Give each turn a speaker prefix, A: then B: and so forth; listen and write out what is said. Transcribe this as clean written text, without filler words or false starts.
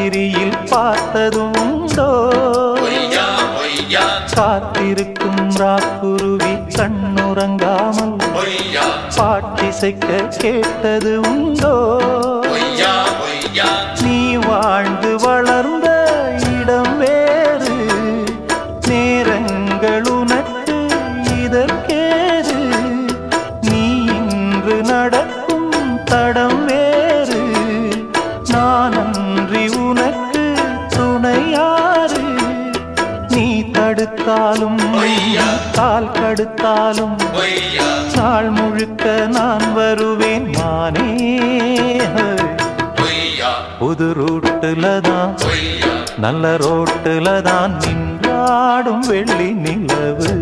A: ராத்திரியில் பார்த்ததுண்டோ காத்திருக்கும் ராக்குருவி கண்ணுறங்காமல் பாட்டிசைக்க கேட்டது உண்டோ நீ வாழ்ந்து வளர்ந்த இடம் வேறு நேரங்கள் உனக்கு இதற்கேது நீ இன்று நடக்கும் தடம் வேறு நான் அன்றி உனக்கு துணையாறு நீ தடுத்தாலும் கால் கடுத்தாலும் நாள் முழுக்க நான் வருவேன் மானே புது ரூட்டுல தான் நல்ல ரோட்டுல தான் நின்றாடும் வெள்ளி நிலவு